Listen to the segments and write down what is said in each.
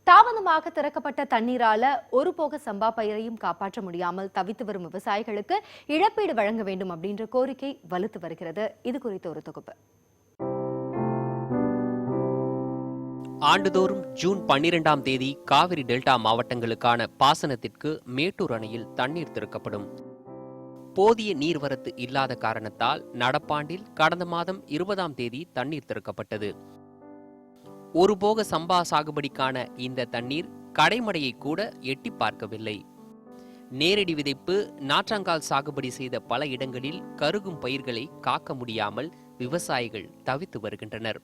தாமதமாக திறக்கப்பட்ட தண்ணீரால ஒரு போக சம்பா பயிரையும் காப்பாற்ற முடியாமல் தவித்து வரும் விவசாயிகளுக்கு இழப்பீடு வழங்க வேண்டும் அப்படின்ற கோரிக்கை வலுத்து வருகிறது. இது குறித்த ஒரு தொகுப்பு. ஆண்டுதோறும் ஜூன் 12ஆம் தேதி காவிரி டெல்டா மாவட்டங்களுக்கான பாசனத்திற்கு மேட்டூர் அணையில் தண்ணீர் திறக்கப்படும். போதிய நீர்வரத்து இல்லாத காரணத்தால் நடப்பாண்டில் கடந்த மாதம் 20ஆம் தேதி தண்ணீர் திறக்கப்பட்டது. ஒரு போக சம்பா சாகுபடிக்கான இந்த தண்ணீர் கடைமடையை கூட எட்டி பார்க்கவில்லை. நேரடி விதைப்பு, நாற்றங்கால் சாகுபடி செய்த பல இடங்களில் கருகும் பயிர்களை காக்க முடியாமல் விவசாயிகள் தவித்து வருகின்றனர்.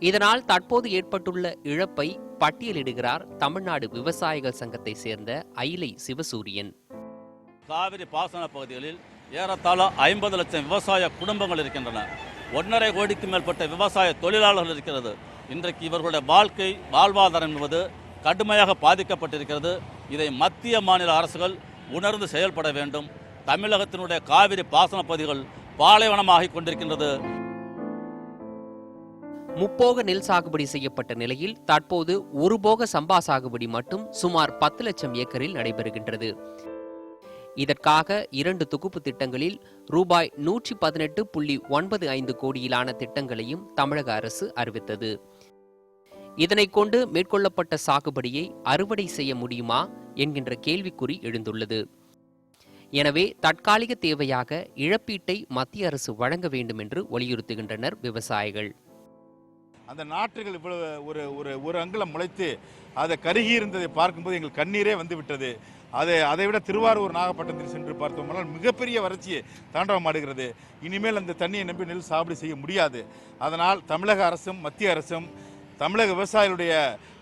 இதனால் தற்போது ஏற்பட்டுள்ள இழப்பை பட்டியலிடுகிறார் தமிழ்நாடு விவசாயிகள் சங்கத்தை சேர்ந்த அயிலை சிவசூரியன். காவிரி பாசன பகுதிகளில் ஏறத்தாழ 50 லட்சம் விவசாய குடும்பங்கள் இருக்கின்றன. 1.5 கோடிக்கு மேற்பட்ட விவசாய தொழிலாளர்கள் இருக்கிறது. இன்றைக்கு இவர்களுடைய வாழ்வாதாரம் என்பது கடுமையாக பாதிக்கப்பட்டிருக்கிறது. இதை மத்திய மாநில அரசுகள் உணர்ந்து செயல்பட வேண்டும். தமிழகத்தினுடைய காவிரி பாசன பகுதிகள் பாலைவனமாகிக் கொண்டிருக்கின்றது. முப்போக நெல் சாகுபடி செய்யப்பட்ட நிலையில் தற்போது ஒரு போக சம்பா சாகுபடி மட்டும் சுமார் 10 லட்சம் ஏக்கரில் நடைபெறுகின்றது. இதற்காக 2 தொகுப்பு திட்டங்களில் ரூபாய் 118.95 கோடியிலான திட்டங்களையும் தமிழக அரசு அறிவித்தது. இதனை கொண்டு மேற்கொள்ளப்பட்ட சாகுபடியை அறுவடை செய்ய முடியுமா என்கின்ற கேள்விக்குறி எழுந்துள்ளது. எனவே தற்காலிக தேவையாக இழப்பீட்டை மத்திய அரசு வழங்க வேண்டும் என்று வலியுறுத்துகின்றனர் விவசாயிகள். அந்த நாற்றுகள் இவ்வளவு ஒரு அங்குலம் முளைத்து அதை கருகி இருந்ததை பார்க்கும்போது எங்கள் கண்ணீரே வந்து விட்டது. அதை விட திருவாரூர் நாகப்பட்டினத்தில் சென்று பார்த்தோம்னால் மிகப்பெரிய வறட்சியை தாண்டவமாடுகிறது. இனிமேல் அந்த தண்ணியை நம்பி நெல் சாகுபடி செய்ய முடியாது. அதனால் தமிழக அரசும் மத்திய அரசும் தமிழக விவசாயிகளுடைய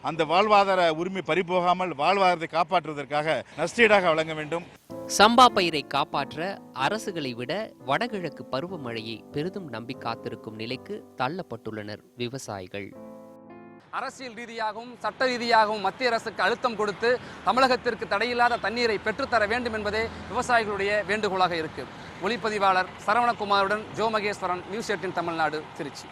அந்த வாழ்வாதார உரிமை பறிபோகாமல் வாழ்வாதாரத்தை காப்பாற்றுவதற்காக நஷ்டஈடாக வழங்க வேண்டும். சம்பா பயிரை காப்பாற்ற அரசுகளை விட வடகிழக்கு பருவமழையை பெரிதும் நம்பி காத்திருக்கும் நிலைக்கு தள்ளப்பட்டுள்ளனர் விவசாயிகள். அரசியல் ரீதியாகவும் சட்ட ரீதியாகவும் மத்திய அரசுக்கு அழுத்தம் கொடுத்து தமிழகத்திற்கு தடையில்லாத தண்ணீரை பெற்றுத்தர வேண்டும் என்பதே விவசாயிகளுடைய வேண்டுகோளாக இருக்கு. ஒளிப்பதிவாளர் சரவணகுமாருடன் ஜோ மகேஸ்வரன், நியூஸ் 18 தமிழ்நாடு, திருச்சி.